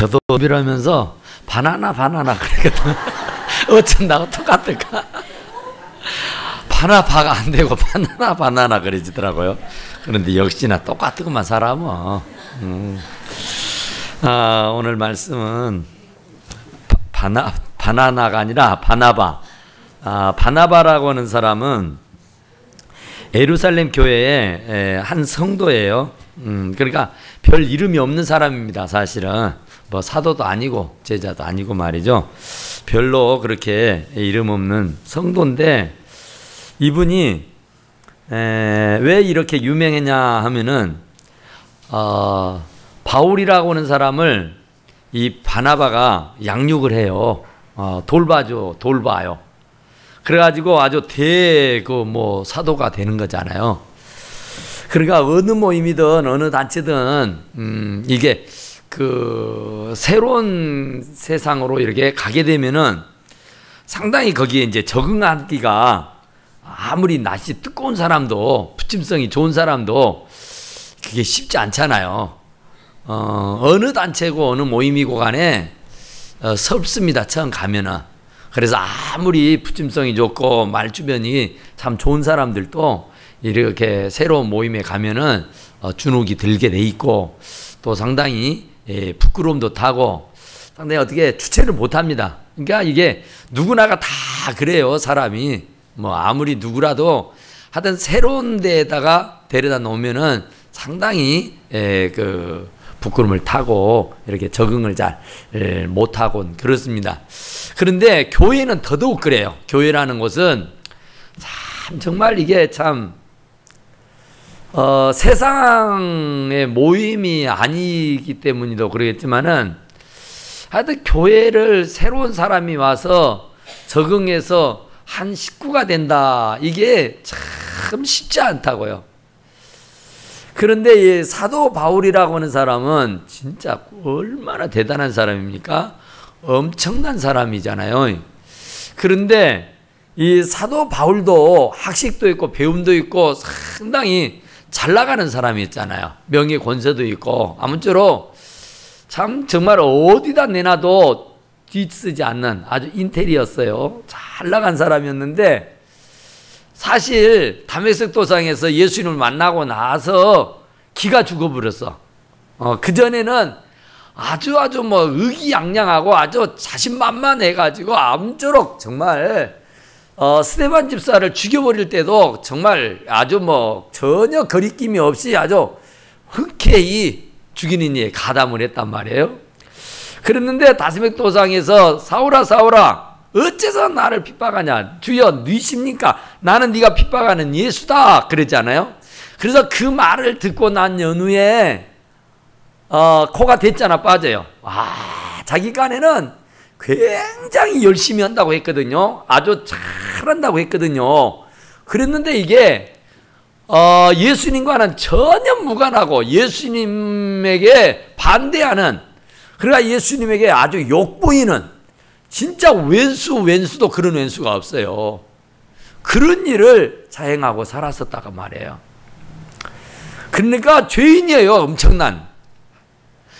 저도 이러면서 바나나 그랬거든. 어쩜 나하고 똑같을까? 바나바가 안 되고 바나나 그러지더라고요. 그런데 역시나 똑같구만 사람은. 오늘 말씀은 바나나가 아니라 바나바. 바나바라고 하는 사람은 예루살렘 교회의 한 성도예요. 그러니까 별 이름이 없는 사람입니다. 사실은 뭐 사도도 아니고 제자도 아니고 말이죠. 별로 그렇게 이름 없는 성도인데, 이분이 왜 이렇게 유명했냐 하면은 바울이라고 하는 사람을 이 바나바가 양육을 해요. 돌봐요. 그래가지고 아주 사도가 되는 거잖아요. 그러니까 어느 모임이든 어느 단체든 이게 새로운 세상으로 이렇게 가게 되면은 상당히 거기에 이제 적응하기가, 아무리 날씨 뜨거운 사람도, 부침성이 좋은 사람도 그게 쉽지 않잖아요. 어느 단체고 어느 모임이고 간에 섭습니다. 처음 가면은. 그래서 아무리 부침성이 좋고 말주변이 참 좋은 사람들도 이렇게 새로운 모임에 가면은 주눅이 들게 돼 있고, 또 상당히 부끄러움도 타고 상당히 어떻게 주체를 못 합니다. 그러니까 이게 누구나가 다 그래요. 사람이 뭐 아무리 누구라도 하여튼 새로운 데에다가 데려다 놓으면은 상당히 부끄러움을 타고 이렇게 적응을 잘 못하고 그렇습니다. 그런데 교회는 더더욱 그래요. 교회라는 곳은 참 정말 이게 참 세상의 모임이 아니기 때문이도 그러겠지만은, 하여튼 교회를 새로운 사람이 와서 적응해서 한 식구가 된다, 이게 참 쉽지 않다고요. 그런데 이 사도 바울이라고 하는 사람은 진짜 얼마나 대단한 사람입니까? 엄청난 사람이잖아요. 그런데 이 사도 바울도 학식도 있고 배움도 있고 상당히 잘 나가는 사람이었잖아요. 명예 권세도 있고, 아무쪼록 참 정말 어디다 내놔도 뒤쓰지 않는 아주 인텔이었어요. 잘 나간 사람이었는데, 사실 다메섹 도상에서 예수님을 만나고 나서 기가 죽어버렸어. 그전에는 아주 뭐 의기양양하고 아주 자신만만해가지고 아무쪼록 정말 스데반 집사를 죽여버릴 때도 정말 아주 뭐 전혀 거리낌이 없이 아주 흔쾌히 죽이는 일에 가담을 했단 말이에요. 그랬는데 다메섹 도상에서 사울아 어째서 나를 핍박하냐? 주여 누이십니까? 나는 네가 핍박하는 예수다 그랬잖아요. 그래서 그 말을 듣고 난 연후에 코가 됐잖아 빠져요. 자기 간에는 굉장히 열심히 한다고 했거든요. 아주 잘한다고 했거든요. 그랬는데 이게 예수님과는 전혀 무관하고 예수님에게 반대하는, 그러니까 예수님에게 아주 욕보이는, 진짜 왼수도 그런 왼수가 없어요. 그런 일을 자행하고 살았었다고 말해요. 그러니까 죄인이에요. 엄청난.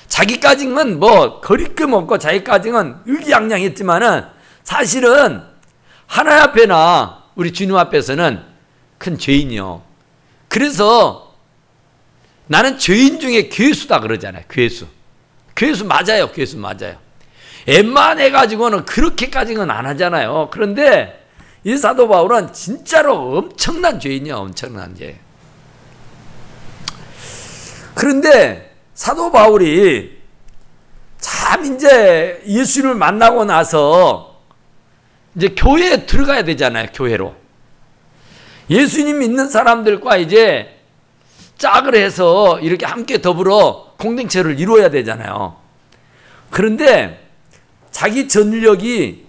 자기까지는 뭐 거리낌 없고 자기까지는 의기양양했지만은 사실은 하나님 앞에나 우리 주님 앞에서는 큰 죄인이요. 그래서 나는 죄인 중에 괴수다 그러잖아요. 괴수 맞아요. 괴수 맞아요. 웬만해가지고는 그렇게까지는 안 하잖아요. 그런데 이 사도 바울은 진짜로 엄청난 죄인이야. 엄청난 죄. 그런데 사도 바울이 참 이제 예수님을 만나고 나서 이제 교회에 들어가야 되잖아요. 교회로. 예수님 믿는 사람들과 이제 짝을 해서 이렇게 함께 더불어 공동체를 이루어야 되잖아요. 그런데 자기 전력이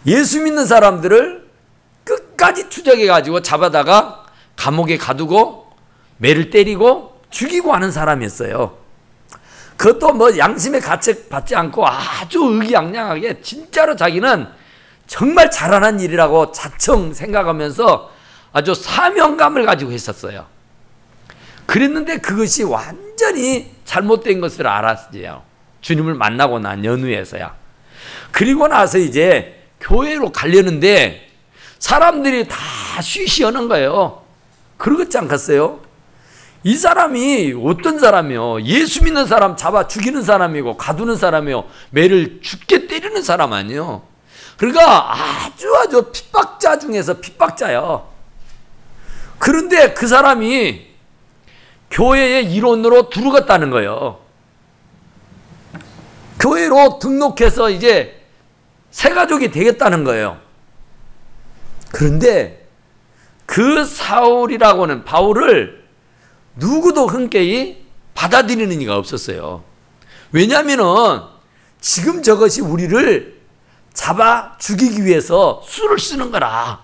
예수 믿는 사람들을 끝까지 추적해가지고 잡아다가 감옥에 가두고 매를 때리고 죽이고 하는 사람이었어요. 그것도 뭐 양심의 가책 받지 않고 아주 의기양양하게 진짜로 자기는 정말 잘하는 일이라고 자청 생각하면서 아주 사명감을 가지고 했었어요. 그랬는데 그것이 완전히 잘못된 것을 알았어요. 주님을 만나고 난 연후에서야. 그리고 나서 이제 교회로 가려는데 사람들이 다 쉬쉬하는 거예요. 그러겠지 않겠어요? 이 사람이 어떤 사람이요? 예수 믿는 사람 잡아 죽이는 사람이고 가두는 사람이요. 매를 죽게 때리는 사람 아니에요. 그러니까 아주 핍박자 중에서 핍박자요. 그런데 그 사람이 교회의 일원으로 들어갔다는 거예요. 교회로 등록해서 이제 새가족이 되겠다는 거예요. 그런데 그 사울이라고는 바울을 누구도 흔쾌히 받아들이는 이가 없었어요. 왜냐하면은 지금 저것이 우리를 잡아 죽이기 위해서 수를 쓰는 거라,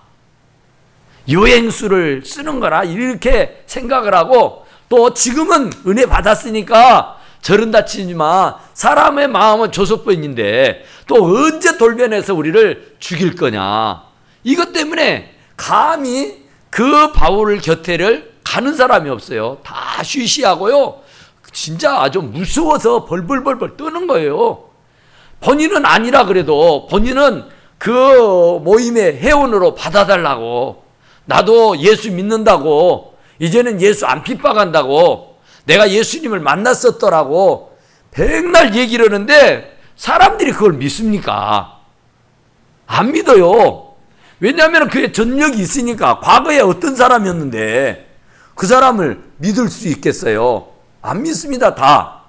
요행수를 쓰는 거라 이렇게 생각을 하고, 또 지금은 은혜 받았으니까 저런다 치지만 사람의 마음은 조소뿐인데 또 언제 돌변해서 우리를 죽일 거냐, 이것 때문에 감히 그 바울 곁에를 가는 사람이 없어요. 다 쉬쉬하고요. 진짜 아주 무서워서 벌벌벌벌 떠는 거예요. 본인은 아니라 그래도 본인은 그 모임의 회원으로 받아달라고, 나도 예수 믿는다고, 이제는 예수 안 핍박한다고, 내가 예수님을 만났었더라고 백날 얘기를 하는데 사람들이 그걸 믿습니까? 안 믿어요. 왜냐하면 그의 전력이 있으니까. 과거에 어떤 사람이었는데 그 사람을 믿을 수 있겠어요? 안 믿습니다, 다.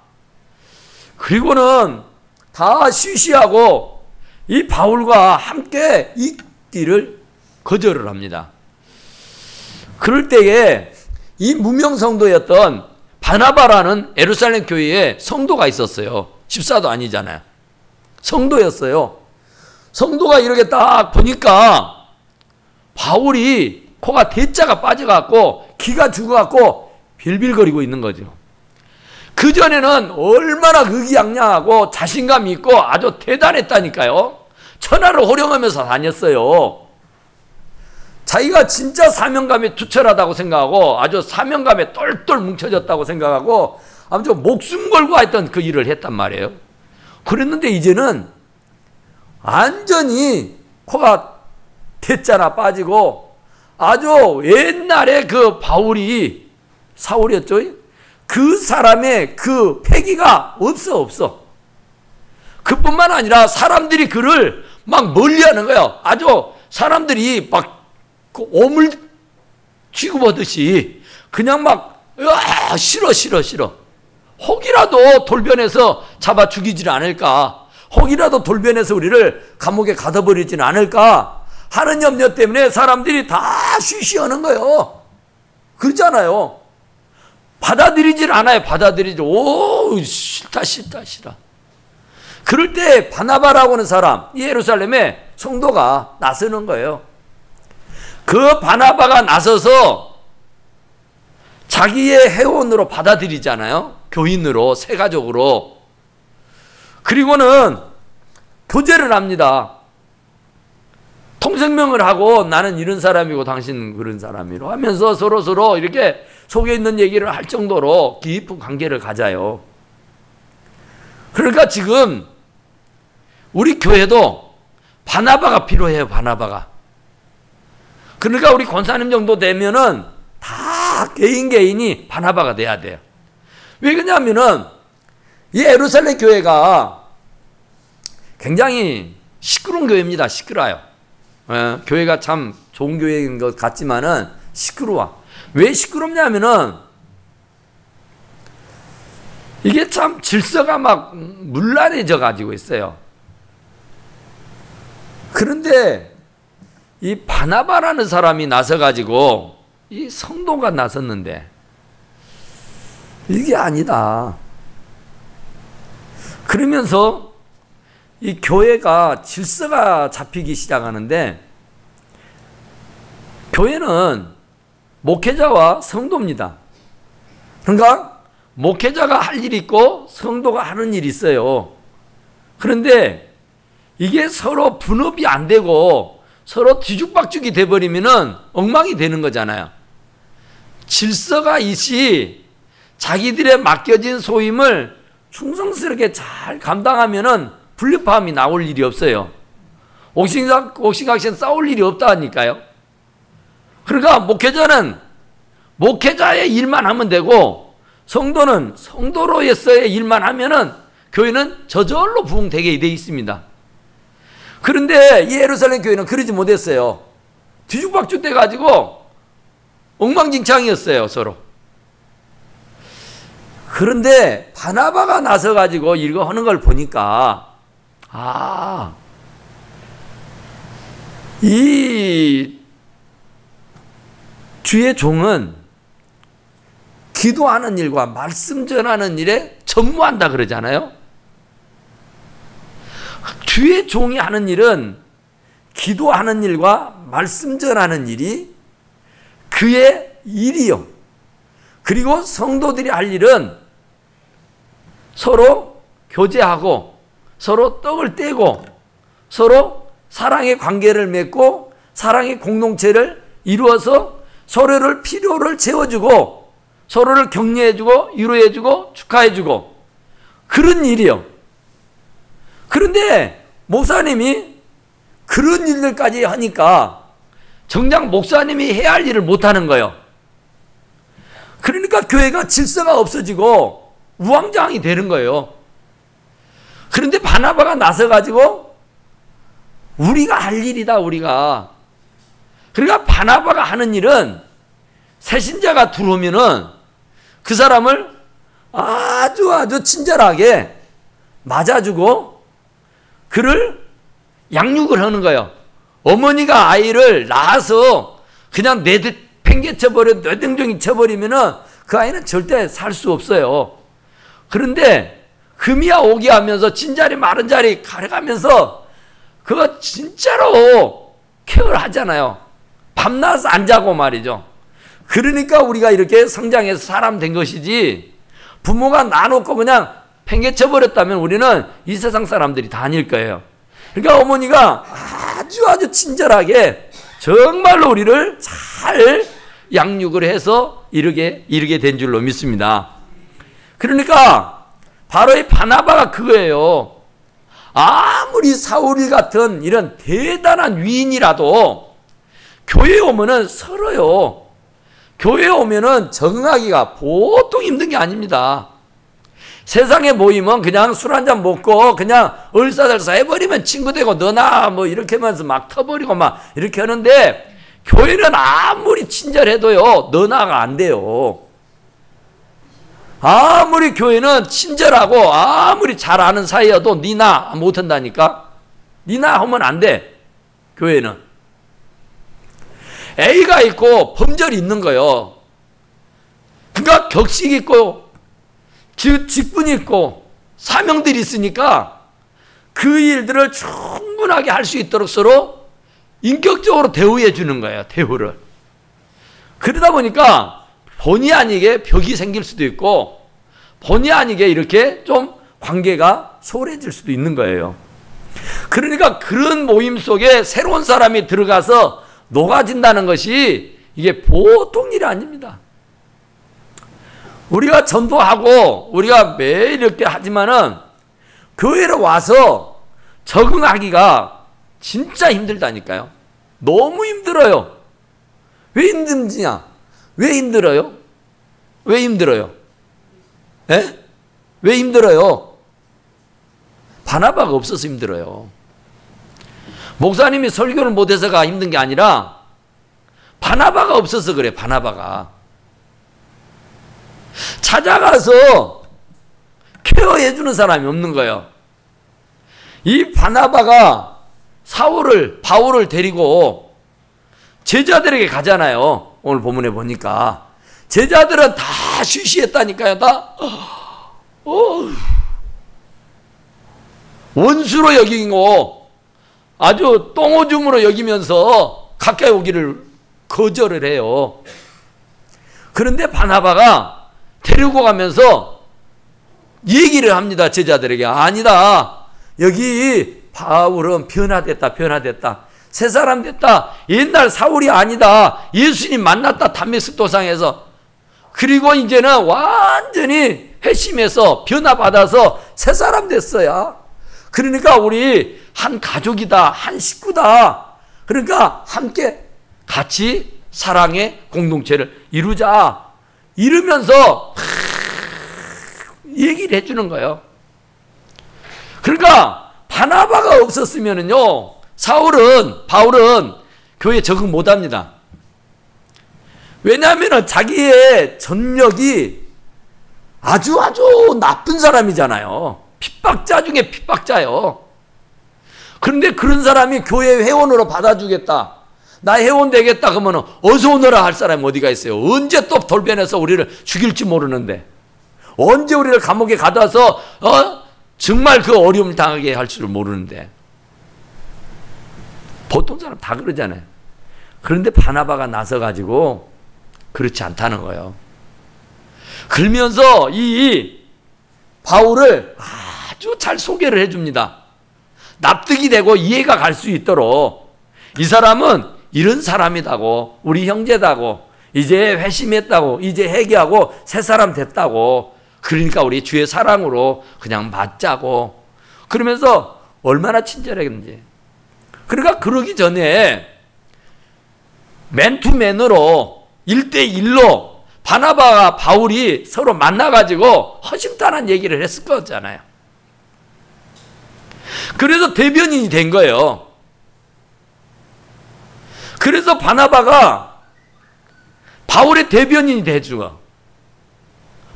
그리고는 다 쉬쉬하고 이 바울과 함께 있기를 거절을 합니다. 그럴 때에 이 무명성도였던 바나바라는 예루살렘 교회에 성도가 있었어요. 집사도 아니잖아요. 성도였어요. 성도가 이렇게 딱 보니까 바울이 코가 대자가 빠져갖고 기가 죽어갖고 빌빌거리고 있는 거죠. 그전에는 얼마나 의기양양하고 자신감이 있고 아주 대단했다니까요. 천하를 호령하면서 다녔어요. 자기가 진짜 사명감에 투철하다고 생각하고 아주 사명감에 똘똘 뭉쳐졌다고 생각하고 아주 목숨 걸고 했던 그 일을 했단 말이에요. 그랬는데 이제는 완전히 코가 대자나 빠지고 아주 옛날에 그 바울이 사울이었죠. 그 사람의 그 패기가 없어. 그뿐만 아니라 사람들이 그를 막 멀리하는 거예요. 아주 사람들이 막 그 오물 취급하듯이 그냥 막 싫어. 혹이라도 돌변해서 잡아 죽이질 않을까, 혹이라도 돌변해서 우리를 감옥에 가둬버리진 않을까 하는 염려 때문에 사람들이 다 쉬쉬하는 거예요. 그렇잖아요. 받아들이질 않아요. 오, 싫다. 그럴 때 바나바라고 하는 사람, 예루살렘에 성도가 나서는 거예요. 그 바나바가 나서서 자기의 회원으로 받아들이잖아요. 교인으로, 새가족으로. 그리고는 교제를 합니다. 통성명을 하고 나는 이런 사람이고 당신은 그런 사람이로 하면서 서로 이렇게 속에 있는 얘기를 할 정도로 깊은 관계를 가져요. 그러니까 지금 우리 교회도 바나바가 필요해요. 바나바가. 그러니까 우리 권사님 정도 되면은 다 개인이 바나바가 돼야 돼요. 왜 그러냐면은 이 예루살렘 교회가 굉장히 시끄러운 교회입니다. 시끄러워요. 교회가 참 좋은 교회인 것 같지만은 시끄러워. 왜 시끄럽냐면은 이게 참 질서가 막 문란해져 가지고 있어요. 그런데 이 바나바라는 사람이 나서 가지고 이 성도가 나섰는데 이게 아니다. 그러면서 이 교회가 질서가 잡히기 시작하는데, 교회는 목회자와 성도입니다. 그러니까 목회자가 할 일이 있고 성도가 하는 일이 있어요. 그런데 이게 서로 분업이 안 되고 서로 뒤죽박죽이 돼버리면은 엉망이 되는 거잖아요. 질서가 있이 자기들의 맡겨진 소임을 충성스럽게 잘 감당하면은 불협화음이 나올 일이 없어요. 옥신각신 싸울 일이 없다니까요. 그러니까 목회자는 목회자의 일만 하면 되고 성도는 성도로서의 일만 하면은 교회는 저절로 부흥되게 돼 있습니다. 그런데 이 예루살렘 교회는 그러지 못했어요. 뒤죽박죽 돼가지고 엉망진창이었어요, 서로. 그런데 바나바가 나서가지고 이거 하는 걸 보니까, 이 주의 종은 기도하는 일과 말씀 전하는 일에 전무한다 그러잖아요. 주의 종이 하는 일은 기도하는 일과 말씀 전하는 일이 그의 일이요. 그리고 성도들이 할 일은 서로 교제하고 서로 떡을 떼고 서로 사랑의 관계를 맺고 사랑의 공동체를 이루어서 서로를 필요를 채워주고 서로를 격려해주고 위로해주고 축하해주고 그런 일이요. 그런데 목사님이 그런 일들까지 하니까 정작 목사님이 해야 할 일을 못하는 거예요. 그러니까 교회가 질서가 없어지고 우왕좌왕이 되는 거예요. 그런데 바나바가 나서가지고 우리가 할 일이다, 우리가. 그러니까 바나바가 하는 일은 새신자가 들어오면은 그 사람을 아주 친절하게 맞아주고 그를 양육을 하는 거예요. 어머니가 아이를 낳아서 그냥 팽개쳐버려 뇌등종이 쳐버리면은 그 아이는 절대 살 수 없어요. 그런데 금이야 오기 하면서 진자리 마른 자리 가려가면서 그거 진짜로 케어를 하잖아요. 밤낮 안 자고 말이죠. 그러니까 우리가 이렇게 성장해서 사람 된 것이지 부모가 놔놓고 그냥 팽개쳐버렸다면 우리는 이 세상 사람들이 다 아닐 거예요. 그러니까 어머니가 아주 친절하게 정말로 우리를 잘 양육을 해서 이르게 된 줄로 믿습니다. 그러니까 바로 이 바나바가 그거예요. 아무리 사울 같은 이런 대단한 위인이라도 교회에 오면은 서러요. 교회에 오면은 적응하기가 보통 힘든 게 아닙니다. 세상에 모이면 그냥 술 한잔 먹고 그냥 얼싸들싸 해버리면 친구 되고 너나 뭐 이렇게 하면서 막 터버리고 막 이렇게 하는데 교회는 아무리 친절해도요 너나가 안 돼요. 아무리 교회는 친절하고 아무리 잘 아는 사이여도 니나 못한다니까. 니나 하면 안 돼. 교회는 A가 있고 범절이 있는 거예요. 그러니까 격식이 있고 직분이 있고 사명들이 있으니까 그 일들을 충분하게 할 수 있도록 서로 인격적으로 대우해 주는 거예요. 대우를. 그러다 보니까 본의 아니게 벽이 생길 수도 있고 본의 아니게 이렇게 좀 관계가 소홀해질 수도 있는 거예요. 그러니까 그런 모임 속에 새로운 사람이 들어가서 녹아진다는 것이 이게 보통 일이 아닙니다. 우리가 전도하고 우리가 매일 이렇게 하지만은 교회로 와서 적응하기가 진짜 힘들다니까요. 너무 힘들어요. 왜 힘든지냐? 왜 힘들어요? 왜 힘들어요? 예? 왜 힘들어요? 바나바가 없어서 힘들어요. 목사님이 설교를 못해서가 힘든 게 아니라 바나바가 없어서 그래. 바나바가 찾아가서 케어해 주는 사람이 없는 거예요. 이 바나바가 바울을 데리고 제자들에게 가잖아요. 오늘 본문에 보니까 제자들은 다 쉬쉬했다니까요. 다 원수로 여기고 아주 똥오줌으로 여기면서 가까이 오기를 거절을 해요. 그런데 바나바가 데리고 가면서 얘기를 합니다. 제자들에게. 아니다. 여기 바울은 변화됐다. 새 사람 됐다. 옛날 사울이 아니다. 예수님 만났다. 담메섹 도상에서. 그리고 이제는 완전히 회심해서 변화받아서 새 사람 됐어요. 그러니까 우리 한 가족이다, 한 식구다. 그러니까 함께 같이 사랑의 공동체를 이루자. 이러면서 얘기를 해주는 거예요. 그러니까 바나바가 없었으면은요, 바울은 교회에 적응 못합니다. 왜냐하면 자기의 전력이 아주 나쁜 사람이잖아요. 핍박자 중에 핍박자요. 그런데 그런 사람이 교회 회원으로 받아주겠다, 나 회원 되겠다 그러면 어서 오너라 할 사람이 어디가 있어요. 언제 또 돌변해서 우리를 죽일지 모르는데, 언제 우리를 감옥에 가둬서 정말 그 어려움을 당하게 할 줄을 모르는데. 보통 사람 다 그러잖아요. 그런데 바나바가 나서가지고 그렇지 않다는 거예요. 그러면서 이 바울을 아주 잘 소개를 해줍니다. 납득이 되고 이해가 갈 수 있도록, 이 사람은 이런 사람이다고, 우리 형제다고, 이제 회심했다고, 이제 회개하고 새 사람 됐다고, 그러니까 우리 주의 사랑으로 그냥 맞자고, 그러면서 얼마나 친절했는지. 그러니까 그러기 전에 맨투맨으로 1대1로 바나바와 바울이 서로 만나가지고 허심탄회한 얘기를 했을 거잖아요. 그래서 대변인이 된 거예요. 그래서 바나바가 바울의 대변인이 돼주고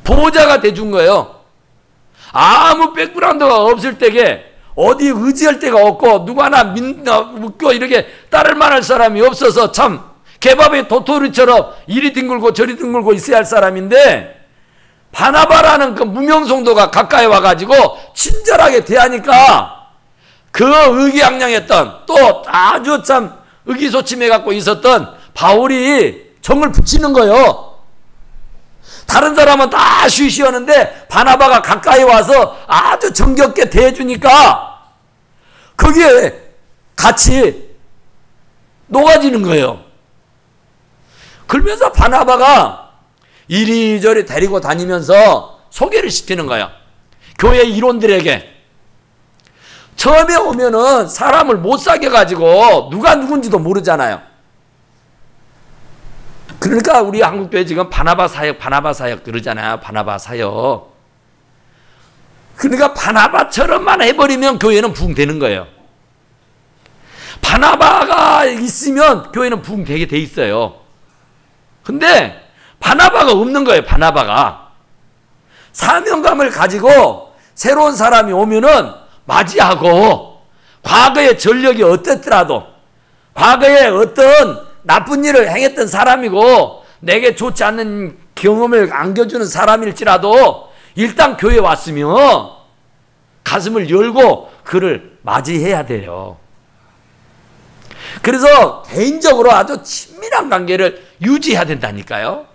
보호자가 돼준 거예요. 아무 백그라운드가 없을 때에 어디 의지할 데가 없고 누구 하나 믿고 이렇게 따를 만할 사람이 없어서 참 개밥의 도토리처럼 이리 뒹굴고 저리 뒹굴고 있어야 할 사람인데, 바나바라는 그 무명성도가 가까이 와가지고 친절하게 대하니까 그 의기양양했던, 또 아주 참 의기소침해갖고 있었던 바울이 정을 붙이는 거예요. 다른 사람은 다 쉬쉬하는데 바나바가 가까이 와서 아주 정겹게 대해주니까 거기에 같이 녹아지는 거예요. 그러면서 바나바가 이리저리 데리고 다니면서 소개를 시키는 거예요. 교회 일원들에게. 처음에 오면은 사람을 못 사귀어가지고 누가 누군지도 모르잖아요. 그러니까 우리 한국교회 지금 바나바 사역 그러잖아요. 바나바 사역. 그러니까 바나바처럼만 해버리면 교회는 부흥되는 거예요. 바나바가 있으면 교회는 부흥되게 돼 있어요. 근데 바나바가 없는 거예요. 바나바가. 사명감을 가지고 새로운 사람이 오면은 맞이하고, 과거의 전력이 어땠더라도, 과거에 어떤 나쁜 일을 행했던 사람이고 내게 좋지 않는 경험을 안겨주는 사람일지라도 일단 교회에 왔으면 가슴을 열고 그를 맞이해야 돼요. 그래서 개인적으로 아주 친밀한 관계를 유지해야 된다니까요.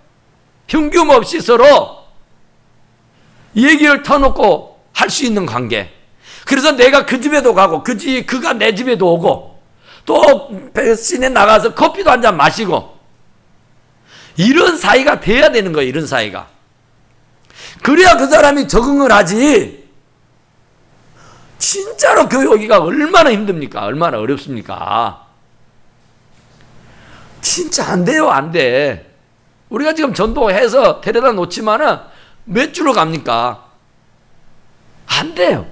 흉금 없이 서로 얘기를 터놓고 할 수 있는 관계. 그래서 내가 그 집에도 가고 그가 내 집에도 오고 또 시내 나가서 커피도 한잔 마시고, 이런 사이가 돼야 되는 거예요. 이런 사이가. 그래야 그 사람이 적응을 하지. 진짜로 교회 오기가 얼마나 힘듭니까? 얼마나 어렵습니까? 진짜 안 돼요. 안 돼. 우리가 지금 전도해서 데려다 놓지만은 몇 주로 갑니까? 안 돼요.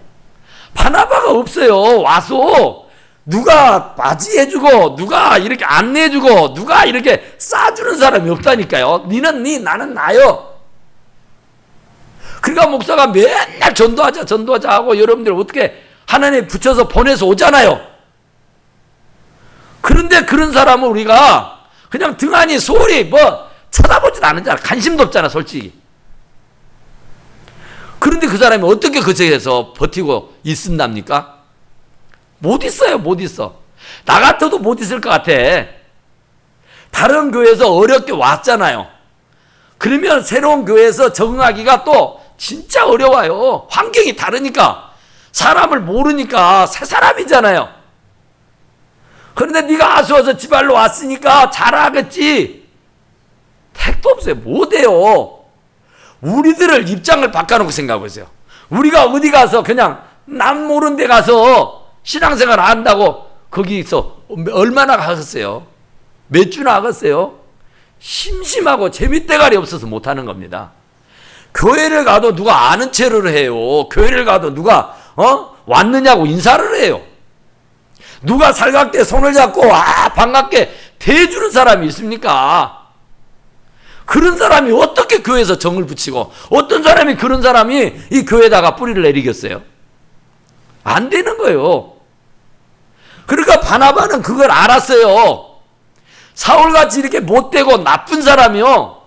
바나바가 없어요. 와서 누가 맞이해주고 누가 이렇게 안내해주고 누가 이렇게 싸주는 사람이 없다니까요. 니는 니, 나는 나요. 그러니까 목사가 맨날 전도하자 하고 여러분들 어떻게 하나님에 붙여서 보내서 오잖아요. 그런데 그런 사람은 우리가 그냥 등한히 소홀히 쳐다보지도 않잖아. 관심도 없잖아, 솔직히. 그런데 그 사람이 어떻게 그 세계에서 버티고 있습니까? 못 있어요. 못 있어. 나 같아도 못 있을 것 같아. 다른 교회에서 어렵게 왔잖아요. 그러면 새로운 교회에서 적응하기가 또 진짜 어려워요. 환경이 다르니까. 사람을 모르니까 새 사람이잖아요. 그런데 네가 아쉬워서 지발로 왔으니까 잘하겠지. 택도 없어요. 못해요. 우리들을 입장을 바꿔놓고 생각하고 있어요. 우리가 어디 가서 그냥 남 모르는 데 가서 신앙생활 한다고 거기서 얼마나 하겠어요? 몇 주나 하겠어요? 심심하고 재밌대가리 없어서 못하는 겁니다. 교회를 가도 누가 아는 체를 해요. 교회를 가도 누가 왔느냐고 인사를 해요. 누가 살갑게 손을 잡고 반갑게 대해주는 사람이 있습니까? 그런 사람이 어떻게 교회에서 정을 붙이고 어떤 사람이 그런 사람이 이 교회에다가 뿌리를 내리겠어요? 안 되는 거예요. 그러니까 바나바는 그걸 알았어요. 사울같이 이렇게 못되고 나쁜 사람이요.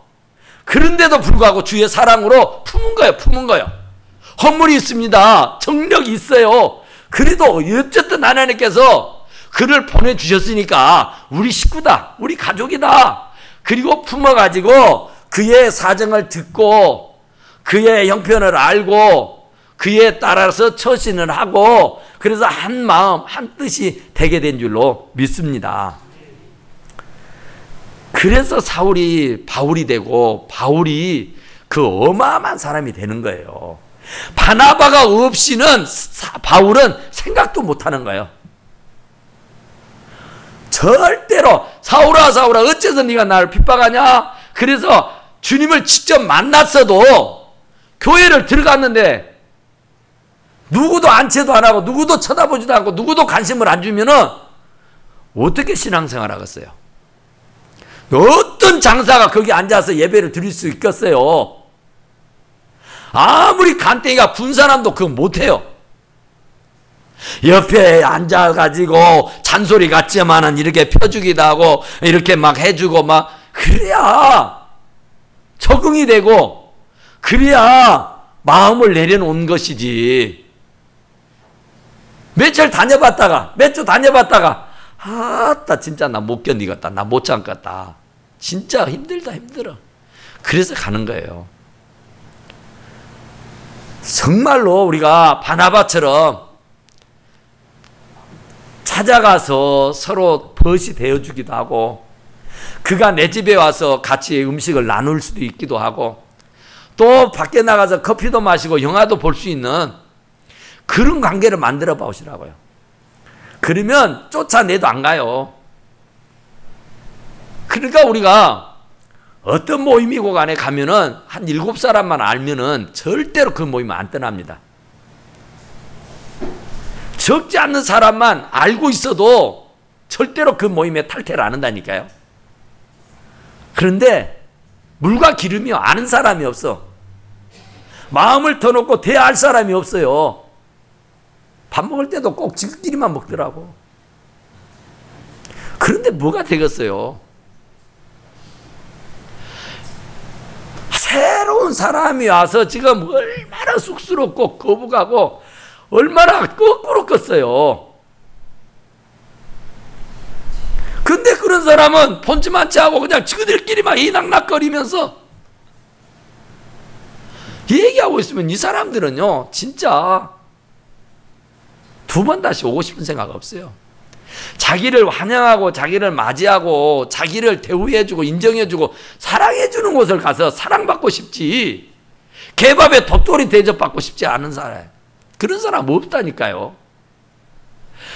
그런데도 불구하고 주의 사랑으로 품은 거예요. 품은 거예요. 허물이 있습니다. 정력이 있어요. 그래도 어쨌든 하나님께서 그를 보내주셨으니까 우리 식구다. 우리 가족이다. 그리고 품어가지고 그의 사정을 듣고 그의 형편을 알고 그에 따라서 처신을 하고 그래서 한 마음 한 뜻이 되게 된 줄로 믿습니다. 그래서 사울이 바울이 되고 바울이 그 어마어마한 사람이 되는 거예요. 바나바가 없이는 바울은 생각도 못하는 거예요. 절대로 사울아 사울아 어째서 네가 나를 핍박하냐? 그래서 주님을 직접 만났어도 교회를 들어갔는데 누구도 안채도 안 하고 누구도 쳐다보지도 않고 누구도 관심을 안 주면은 어떻게 신앙생활 하겠어요? 어떤 장사가 거기 앉아서 예배를 드릴 수 있겠어요? 아무리 간땡이가 군 사람도 그거 못해요. 옆에 앉아가지고 잔소리 같지만은 이렇게 펴주기도 하고 이렇게 막 해주고 막 그래야 적응이 되고 그래야 마음을 내려놓은 것이지. 며칠 다녀봤다가 몇 주 다녀봤다가 아따 진짜 나 못 견디겠다. 나 못 참겠다. 진짜 힘들다 힘들어. 그래서 가는 거예요. 정말로 우리가 바나바처럼 찾아가서 서로 벗이 되어주기도 하고 그가 내 집에 와서 같이 음식을 나눌 수도 있기도 하고 또 밖에 나가서 커피도 마시고 영화도 볼 수 있는 그런 관계를 만들어 보시라고요. 그러면 쫓아내도 안 가요. 그러니까 우리가 어떤 모임이고 간에 가면은 한 7사람만 알면은 절대로 그 모임은 안 떠납니다. 적지 않는 사람만 알고 있어도 절대로 그 모임에 탈퇴를 안 한다니까요. 그런데 물과 기름이요. 아는 사람이 없어. 마음을 터놓고 대할 사람이 없어요. 밥 먹을 때도 꼭 지들끼리만 먹더라고. 그런데 뭐가 되겠어요? 새로운 사람이 와서 지금 얼마나 쑥스럽고 거북하고 얼마나 거꾸로 껐어요. 근데 그런 사람은 본질만치 하고 그냥 지그들끼리만 이낙낙거리면서 얘기하고 있으면 이 사람들은요 진짜 두 번 다시 오고 싶은 생각 없어요. 자기를 환영하고 자기를 맞이하고 자기를 대우해주고 인정해주고 사랑해주는 곳을 가서 사랑받고 싶지 개밥에 덧돌이 대접받고 싶지 않은 사람, 그런 사람 없다니까요.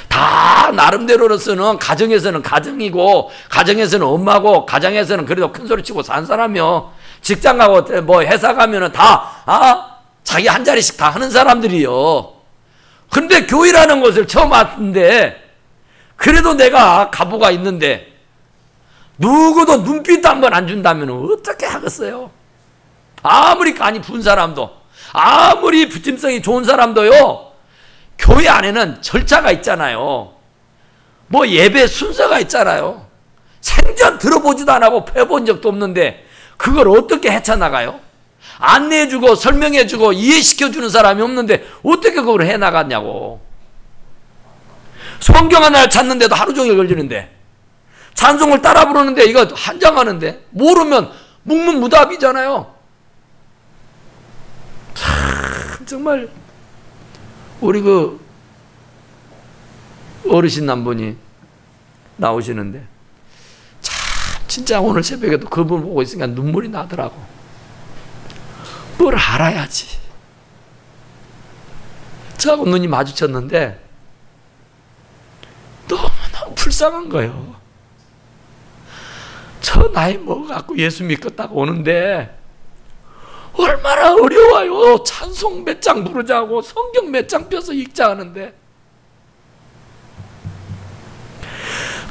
다 나름대로로서는 가정에서는 가정이고 가정에서는 엄마고 가정에서는 그래도 큰소리치고 산 사람이요. 직장 가고 뭐 회사 가면은 다 자기 한 자리씩 다 하는 사람들이요. 근데 교회라는 곳을 처음 왔는데 그래도 내가 가부가 있는데 누구도 눈빛도 한 번 안 준다면 어떻게 하겠어요? 아무리 간이 부은 사람도 아무리 부침성이 좋은 사람도요 교회 안에는 절차가 있잖아요. 뭐 예배 순서가 있잖아요. 생전 들어보지도 안 하고 펴본 적도 없는데 그걸 어떻게 헤쳐나가요? 안내해주고 설명해주고 이해시켜주는 사람이 없는데 어떻게 그걸 해나갔냐고. 성경 하나를 찾는데도 하루 종일 걸리는데 찬송을 따라 부르는데 이거 한장하는데 모르면 묵묵무답이잖아요. 참 정말 우리 그 어르신 한 분이 나오시는데 참 진짜 오늘 새벽에도 그분 보고 있으니까 눈물이 나더라고. 뭘 알아야지. 저하고 눈이 마주쳤는데 너무너무 불쌍한 거예요. 저 나이 먹어갖고 예수 믿겠다고 오는데 얼마나 어려워요. 찬송 몇 장 부르자고 성경 몇 장 펴서 읽자 하는데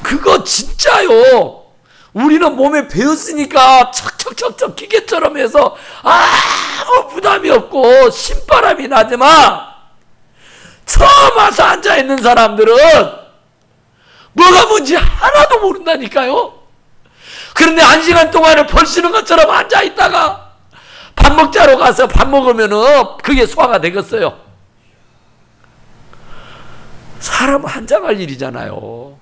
그거 진짜요. 우리는 몸에 배웠으니까 척척척척 기계처럼 해서 아무 부담이 없고 신바람이 나지만 처음 와서 앉아있는 사람들은 뭐가 뭔지 하나도 모른다니까요. 그런데 1시간 동안을 벌쓰는 것처럼 앉아있다가 밥 먹자로 가서 밥 먹으면은 그게 소화가 되겠어요. 사람 환장할 일이잖아요.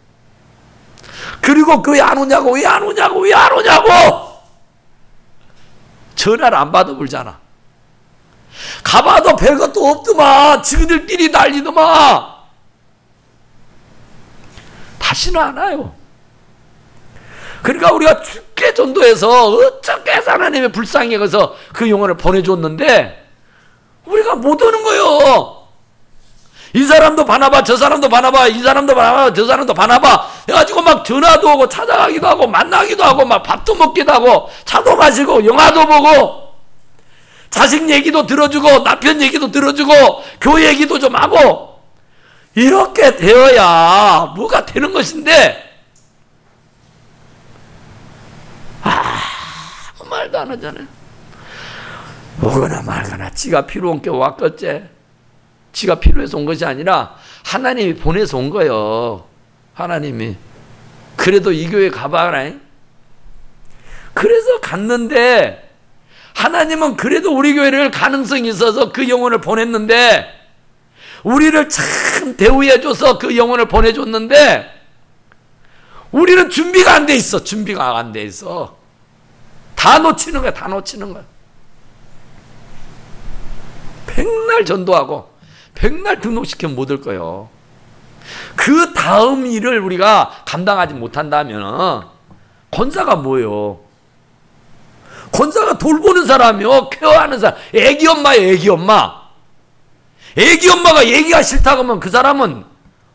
그리고 그 왜 안 오냐고 왜 안 오냐고 왜 안 오냐고 전화를 안 받아 불잖아. 가봐도 별것도 없더만 지그들끼리 난리더만 다시는 안 와요. 그러니까 우리가 죽게 전도해서 어떻게 해서 하나님의 불쌍히 여겨서 그 영혼을 보내줬는데 우리가 못 오는 거예요. 이 사람도 바나바 저 사람도 바나바 이 사람도 바나바 저 사람도 바나바 해가지고 막 전화도 오고 찾아가기도 하고 만나기도 하고 막 밥도 먹기도 하고 차도 마시고 영화도 보고 자식 얘기도 들어주고 남편 얘기도 들어주고 교회 얘기도 좀 하고 이렇게 되어야 뭐가 되는 것인데 아무 말도 안 하잖아요. 오거나 말거나 지가 필요한 게 왔겠지. 지가 필요해서 온 것이 아니라 하나님이 보내서 온 거예요. 하나님이. 그래도 이 교회 가봐라. 그래서 갔는데 하나님은 그래도 우리 교회를 가능성이 있어서 그 영혼을 보냈는데 우리를 참 대우해줘서 그 영혼을 보내줬는데 우리는 준비가 안 돼 있어. 준비가 안 돼 있어. 다 놓치는 거야. 다 놓치는 거야. 백날 전도하고 백날 등록시키면 못 올 거예요. 그 다음 일을 우리가 감당하지 못한다면 권사가 뭐예요? 권사가 돌보는 사람이요. 케어하는 사람. 애기 엄마예요. 애기 엄마. 애기 엄마가 얘기가 싫다고 하면 그 사람은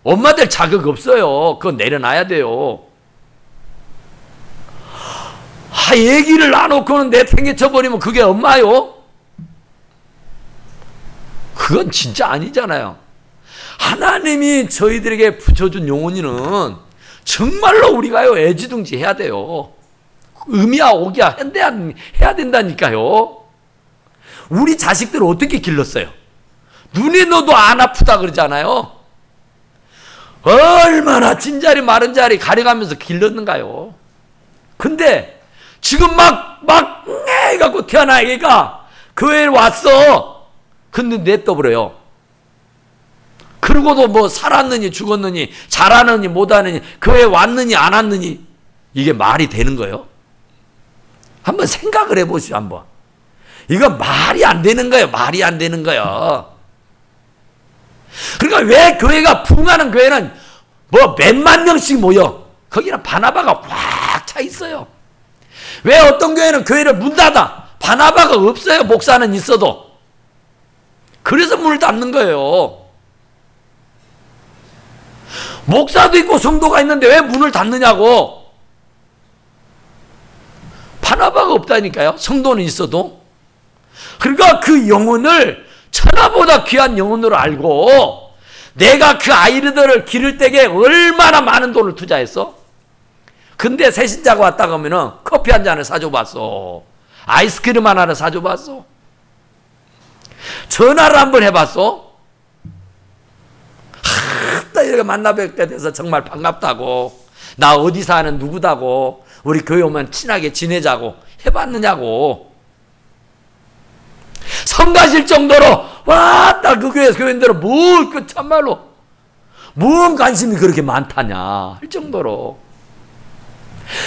엄마 될 자격 없어요. 그건 내려놔야 돼요. 얘기를 놔놓고는 내팽개쳐버리면 그게 엄마요? 그건 진짜 아니잖아요. 하나님이 저희들에게 붙여준 영혼이는 정말로 우리가요 애지둥지 해야 돼요. 음이야 오기야 해야 된다니까요. 우리 자식들을 어떻게 길렀어요? 눈에 넣어도 안 아프다 그러잖아요. 얼마나 진자리 마른자리 가려가면서 길렀는가요. 근데 지금 막 해갖고 태어나 애가 교회에 왔어. 근데 냅둬버려요. 그러고도 뭐 살았느니 죽었느니 잘하느니 못하느니 교회에 왔느니 안 왔느니 이게 말이 되는 거예요? 한번 생각을 해보시죠. 한번. 이거 말이 안 되는 거예요. 말이 안 되는 거예요. 그러니까 왜 교회가 부흥하는 교회는 뭐 몇만 명씩 모여. 거기는 바나바가 꽉 차 있어요. 왜 어떤 교회는 교회를 문 닫아. 바나바가 없어요. 목사는 있어도. 그래서 문을 닫는 거예요. 목사도 있고 성도가 있는데 왜 문을 닫느냐고. 바나바가 없다니까요. 성도는 있어도. 그러니까 그 영혼을 천하보다 귀한 영혼으로 알고 내가 그 아이들을 기를 때에 얼마나 많은 돈을 투자했어? 근데 새신자가 왔다 가면은 커피 한 잔을 사줘봤어. 아이스크림 하나를 사줘봤어. 전화를 한번 해봤어? 이렇게 만나뵙게 돼서 정말 반갑다고. 나 어디 사는 누구다고. 우리 교회 오면 친하게 지내자고 해봤느냐고. 성가실 정도로 왔다 그 교회 교인들은 뭘 그 참말로 뭔 관심이 그렇게 많다냐 할 정도로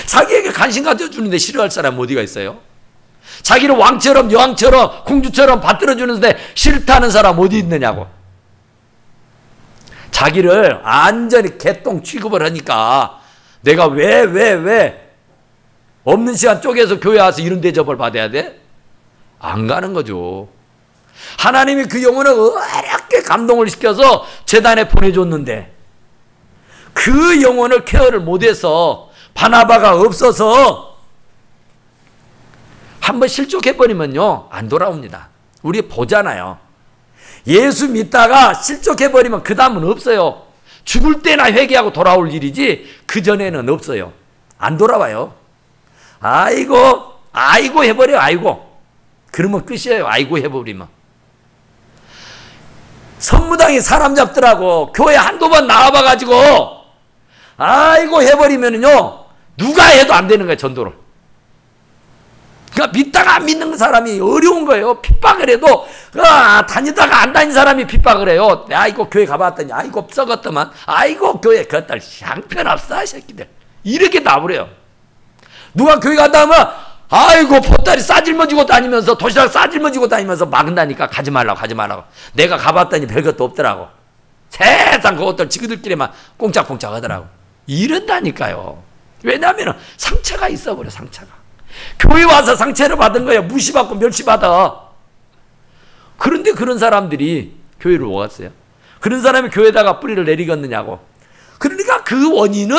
자기에게 관심 가져주는데 싫어할 사람 어디가 있어요? 자기를 왕처럼 여왕처럼 공주처럼 받들어주는데 싫다는 사람 어디 있느냐고. 자기를 완전히 개똥 취급을 하니까 내가 왜 없는 시간 쪼개서 교회 와서 이런 대접을 받아야 돼? 안 가는 거죠. 하나님이 그 영혼을 어렵게 감동을 시켜서 재단에 보내줬는데 그 영혼을 케어를 못해서 바나바가 없어서 한번 실족해버리면요 안 돌아옵니다. 우리 보잖아요. 예수 믿다가 실족해버리면 그 다음은 없어요. 죽을 때나 회개하고 돌아올 일이지 그 전에는 없어요. 안 돌아와요. 아이고 아이고 해버려요. 아이고. 그러면 끝이에요. 아이고 해버리면. 선무당이 사람 잡더라고. 교회 한두 번 나와봐가지고 아이고 해버리면요 누가 해도 안 되는 거예요. 전도를. 그러니까 믿다가 안 믿는 사람이 어려운 거예요. 핍박을 해도 다니다가 안 다닌 사람이 핍박을 해요. 아이고 교회 가봤더니 아이고 썩었더만 아이고 교회 그딸 형편없어 새끼들 이렇게 나버려요. 누가 교회 갔다 하면 아이고 보따리 싸질머지고 다니면서 도시락 싸질머지고 다니면서 막은다니까 가지 말라고 가지 말라고. 내가 가봤더니 별것도 없더라고. 세상 그것들 지그들끼리만 꽁짝꽁짝 하더라고. 이런다니까요. 왜냐하면 상처가 있어버려. 상처가. 교회 와서 상처를 받은 거야. 무시받고 멸시받아. 그런데 그런 사람들이 교회를 왜 왔어요? 그런 사람이 교회에다가 뿌리를 내리겠느냐고. 그러니까 그 원인은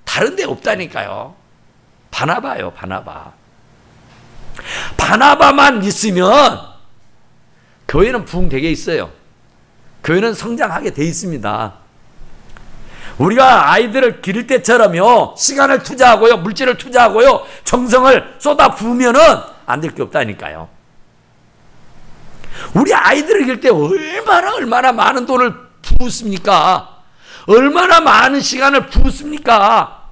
다른 데 없다니까요. 바나바요. 바나바. 바나바만 있으면 교회는 부흥되게 있어요. 교회는 성장하게 돼 있습니다. 우리가 아이들을 기를 때처럼요 시간을 투자하고요 물질을 투자하고요 정성을 쏟아 부으면은 안 될 게 없다니까요. 우리 아이들을 기를 때 얼마나 많은 돈을 부었습니까? 얼마나 많은 시간을 부었습니까?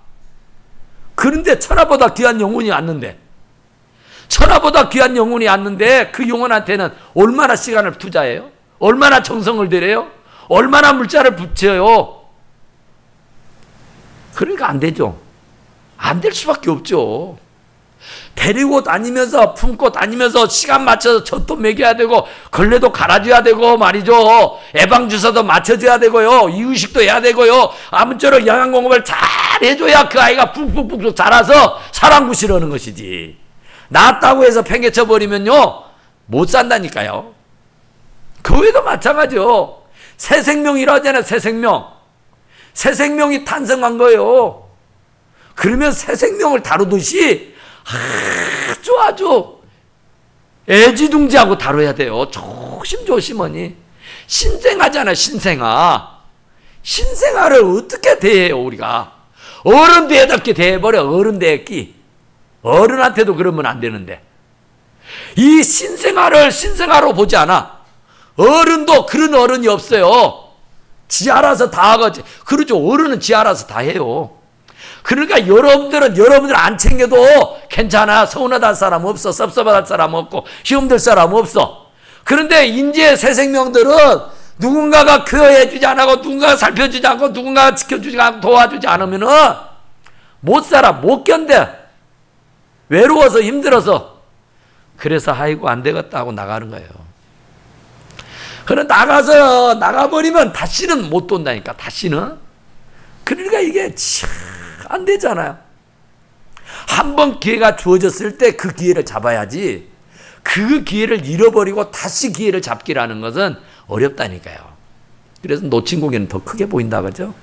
그런데 천하보다 귀한 영혼이 왔는데 천하보다 귀한 영혼이 왔는데 그 영혼한테는 얼마나 시간을 투자해요? 얼마나 정성을 들여요? 얼마나 물자를 붙여요? 그러니까 안 되죠. 안 될 수밖에 없죠. 데리고 다니면서 품고 다니면서 시간 맞춰서 젖도 먹여야 되고 걸레도 갈아줘야 되고 말이죠. 예방주사도 맞춰줘야 되고요. 이유식도 해야 되고요. 아무쪼록 영양공급을 잘 해줘야 그 아이가 푹푹푹 자라서 사랑구실하는 것이지. 낳았다고 해서 팽개쳐버리면요 못 산다니까요. 교회도 마찬가지요. 새 생명이라 하잖아요. 새 생명. 새 생명이 탄생한 거예요. 그러면 새 생명을 다루듯이 아주 애지둥지하고 다뤄야 돼요. 조심조심하니. 신생아잖아요. 신생아. 신생아를 어떻게 대해요 우리가. 어른 대답게 대해버려. 어른 대했기. 어른한테도 그러면 안 되는데 이 신생아를 신생아로 보지 않아. 어른도 그런 어른이 없어요. 지 알아서 다 하겠지. 그러죠. 어른은 지 알아서 다 해요. 그러니까 여러분들 안 챙겨도 괜찮아. 서운하다 할 사람 없어. 섭섭하다 할 사람 없고 시험될 사람 없어. 그런데 이제 새 생명들은 누군가가 케어해주지 않고 누군가가 살펴주지 않고 누군가가 지켜주지 않고 도와주지 않으면은 못 살아. 못 견뎌. 외로워서 힘들어서. 그래서 아이고 안 되겠다 하고 나가는 거예요. 그럼 나가버리면 다시는 못 돈다니까. 다시는. 그러니까 이게 참 안 되잖아요. 한 번 기회가 주어졌을 때 그 기회를 잡아야지 그 기회를 잃어버리고 다시 기회를 잡기라는 것은 어렵다니까요. 그래서 놓친 고개는 더 크게 보인다 그죠?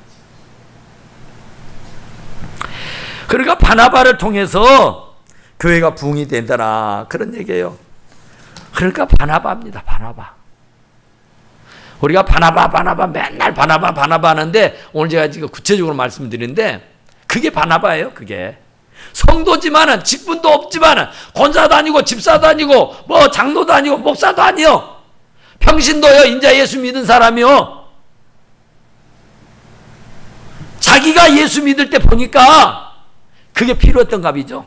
그러니까 바나바를 통해서 교회가 부흥이 된다라 그런 얘기예요. 그러니까 바나바입니다. 바나바. 우리가 바나바 맨날 바나바 하는데 오늘 제가 지금 구체적으로 말씀드리는데 그게 바나바예요. 그게 성도지만은 직분도 없지만은 권사도 아니고 집사도 아니고 뭐 장로도 아니고 목사도 아니요. 평신도요. 인자 예수 믿은 사람이요. 자기가 예수 믿을 때 보니까 그게 필요했던 값이죠.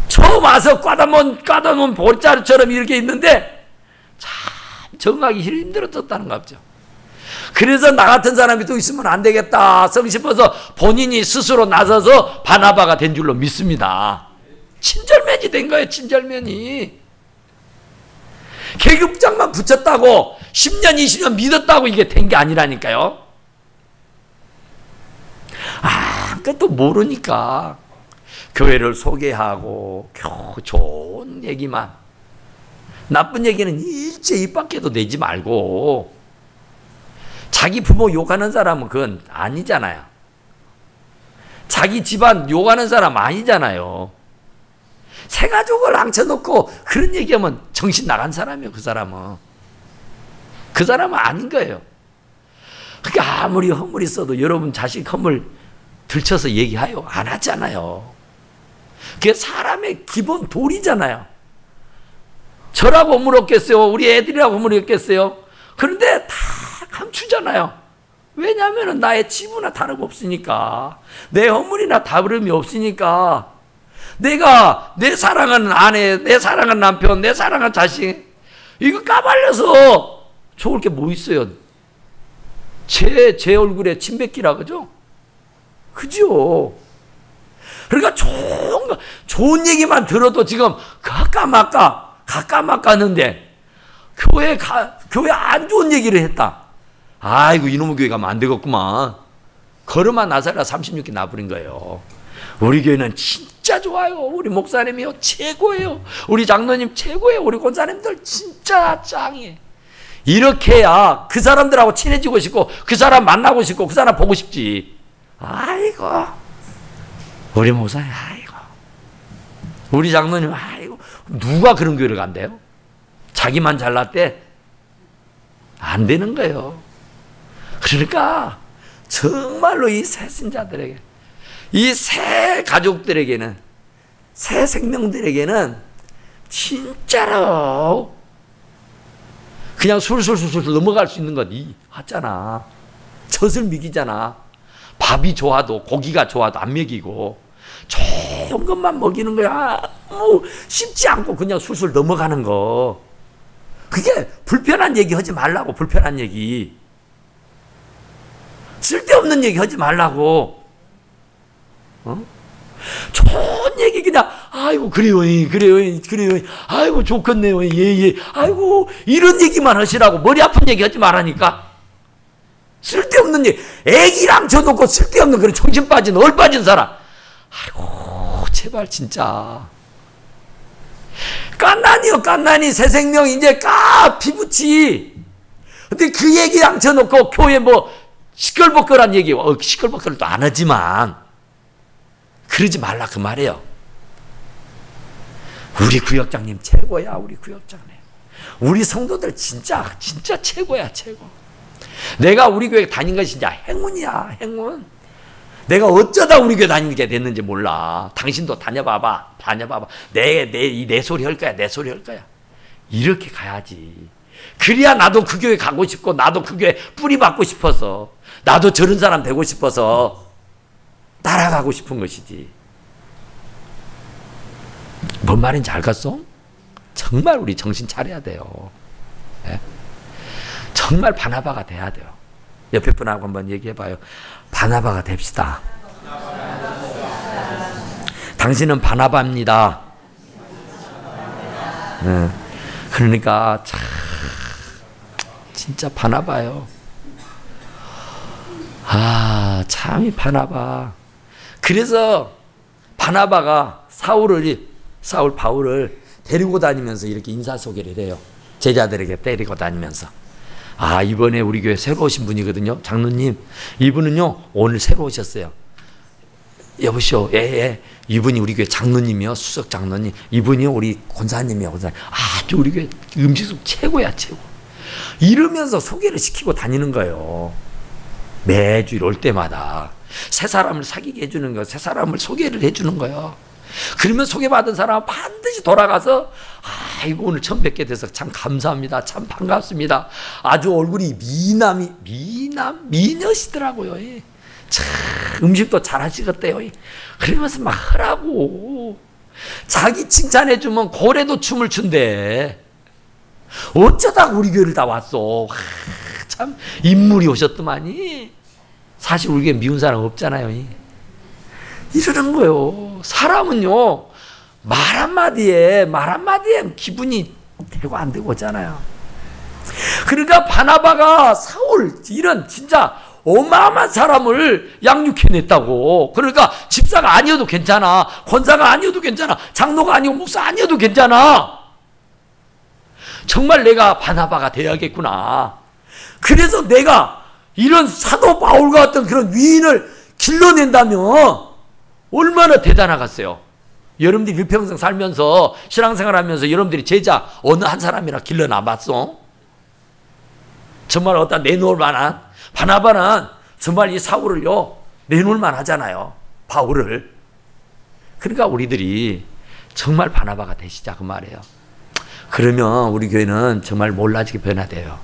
처음 와서 까다놓은 보리자루처럼 이렇게 있는데 참 적응하기 힘들었다는 값이죠. 그래서 나 같은 사람이 또 있으면 안 되겠다 썩 싶어서 본인이 스스로 나서서 바나바가 된 줄로 믿습니다. 친절면이 된 거예요. 친절면이. 계급장만 붙였다고 10년 20년 믿었다고 이게 된 게 아니라니까요. 그것도 모르니까. 교회를 소개하고 좋은 얘기만, 나쁜 얘기는 일체 입 밖에도 내지 말고. 자기 부모 욕하는 사람은 그건 아니잖아요. 자기 집안 욕하는 사람 아니잖아요. 새 가족을 앙쳐놓고 그런 얘기하면 정신 나간 사람이에요. 그 사람은 아닌 거예요. 그러니까 아무리 허물이 써도 여러분 자식 허물 들쳐서 얘기해요? 안 하잖아요. 그게 사람의 기본 도리잖아요. 저라고 허물었겠어요? 우리 애들이라고 허물었겠어요? 그런데 다 감추잖아요. 왜냐하면 나의 지부나 다름없으니까, 내 허물이나 다름이 없으니까, 내가 내 사랑하는 아내, 내 사랑하는 남편, 내 사랑하는 자식, 이거 까발려서 좋을 게 뭐 있어요? 제 얼굴에 침 뱉기라 그죠? 그죠? 그러니까 좋은 얘기만 들어도 지금 가까막가는데 교회 안 좋은 얘기를 했다. 아이고, 이놈의 교회 가면 안 되겠구만. 걸음아 나사라 36개 나버린 거예요. 우리 교회는 진짜 좋아요. 우리 목사님이요 최고예요. 우리 장로님 최고예요. 우리 권사님들 진짜 짱이에요. 이렇게 해야 그 사람들하고 친해지고 싶고, 그 사람 만나고 싶고, 그 사람 보고 싶지. 아이고, 우리 목사님, 아이고, 우리 장로님, 아이고, 누가 그런 교회를 간대요? 자기만 잘났대? 안 되는 거예요. 그러니까 정말로 이 새 신자들에게, 이 새 가족들에게는, 새 생명들에게는 진짜로 그냥 술술 넘어갈 수 있는 건 하잖아. 젖을 먹이잖아. 밥이 좋아도, 고기가 좋아도 안 먹이고 좋은 것만 먹이는 거야. 쉽지 않고 그냥 술술 넘어가는 거. 그게 불편한 얘기 하지 말라고. 불편한 얘기, 쓸데없는 얘기 하지 말라고. 좋은 얘기 그냥, 아이고 그래요, 아이고 좋겠네요, 예, 아이고, 이런 얘기만 하시라고. 머리 아픈 얘기 하지 말라니까. 쓸데없는 얘기, 애기랑 져놓고 쓸데없는 그런 정신 빠진, 얼 빠진 사람, 아이고 제발 진짜. 깐난이 새 생명 이제 피부치. 근데 그 얘기랑 져놓고 교회 뭐 시끌벅걸한 얘기, 시끌벅걸도 안 하지만 그러지 말라 그 말이에요. 우리 구역장님 최고야. 우리 구역장님, 우리 성도들 진짜 최고야, 최고. 내가 우리 교회 다닌 것이 진짜 행운이야, 행운. 내가 어쩌다 우리 교회 다니게 됐는지 몰라. 당신도 다녀봐봐. 내 소리 할 거야, 내 소리 할 거야. 이렇게 가야지. 그래야 나도 그 교회 가고 싶고, 나도 그 교회 뿌리 받고 싶어서, 나도 저런 사람 되고 싶어서 따라가고 싶은 것이지. 뭔 말인지 알겠어? 정말 우리 정신 차려야 돼요. 네? 정말 바나바가 돼야 돼요. 옆에 분하고 한번 얘기해봐요. 바나바가 됩시다. 당신은 바나바입니다. 네. 그러니까 진짜 바나바요. 참이 바나바. 그래서 바나바가 바울을 데리고 다니면서 이렇게 인사소개를 해요. 제자들에게 데리고 다니면서. 이번에 우리 교회 새로 오신 분이거든요. 장로님, 이분은요 오늘 새로 오셨어요. 여보시오. 예. 이분이 우리 교회 장로님이요, 수석 장로님. 이분이 우리 권사님이요, 권사님. 아주 우리 교회 음식속 최고야, 최고. 이러면서 소개를 시키고 다니는 거예요. 매주 올 때마다 새 사람을 사귀게 해주는 거예요. 새 사람을 소개를 해주는 거예요. 그러면 소개받은 사람은 반드시 돌아가서, 아이고 오늘 처음 뵙게 돼서 참 감사합니다, 참 반갑습니다. 아주 얼굴이 미녀시더라고요. 참 음식도 잘하시겠대요. 그러면서 막 하라고. 자기 칭찬해주면 고래도 춤을 춘대. 어쩌다 우리 교회를 다 왔어. 참 인물이 오셨더만이. 사실 우리 교회 미운 사람 없잖아요. 이러는 거요. 사람은요 말 한마디에 기분이 되고 안 되고 오잖아요. 그러니까 바나바가 사울, 이런 진짜 어마어마한 사람을 양육해냈다고. 그러니까 집사가 아니어도 괜찮아. 권사가 아니어도 괜찮아. 장로가 아니고 목사 아니어도 괜찮아. 정말 내가 바나바가 돼야겠구나. 그래서 내가 이런 사도 바울과 같은 그런 위인을 길러낸다면 얼마나 대단하겠어요. 여러분들이 일평생 살면서 신앙생활하면서 여러분들이 제자 어느 한 사람이나 길러놔봤어? 정말 어디다 내놓을 만한. 바나바는 정말 이 사울을요 내놓을 만하잖아요. 바울을. 그러니까 우리들이 정말 바나바가 되시자 그 말이에요. 그러면 우리 교회는 정말 몰라지게 변화돼요.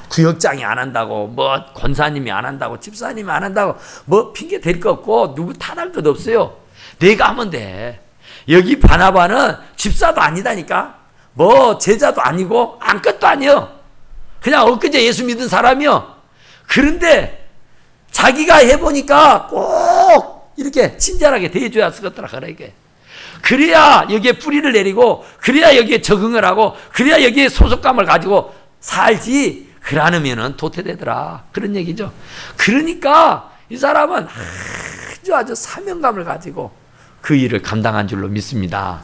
구역장이 안 한다고, 뭐 권사님이 안 한다고, 집사님이 안 한다고, 뭐 핑계 댈 거 없고 누구 탓할 것 없어요. 내가 하면 돼. 여기 바나바는 집사도 아니다니까. 뭐 제자도 아니고 아무것도 아니요. 그냥 엊그제 예수 믿은 사람이요. 그런데 자기가 해보니까 꼭 이렇게 친절하게 대해줘야 쓰겠더라. 그래야 여기에 뿌리를 내리고, 그래야 여기에 적응을 하고, 그래야 여기에 소속감을 가지고 살지. 그러면은 도태되더라. 그런 얘기죠. 그러니까 이 사람은 아주 사명감을 가지고 그 일을 감당한 줄로 믿습니다.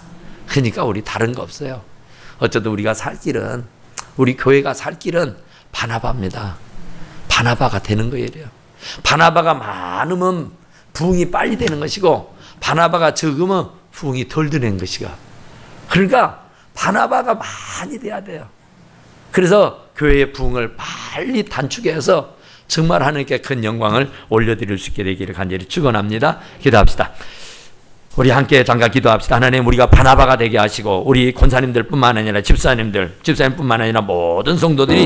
그러니까 우리 다른 거 없어요. 어쩌든 우리가 살 길은, 우리 교회가 살 길은 바나바입니다. 바나바가 되는 거예요. 바나바가 많으면 부흥이 빨리 되는 것이고, 바나바가 적으면 부흥이 덜 되는 것이가. 그러니까 바나바가 많이 돼야 돼요. 그래서 교회의 부흥을 빨리 단축해서 정말 하나님께 큰 영광을 올려드릴 수 있게 되기를 간절히 축원합니다. 기도합시다. 우리 함께 잠깐 기도합시다. 하나님, 우리가 바나바가 되게 하시고 우리 권사님들 뿐만 아니라 집사님뿐만 아니라 모든 성도들이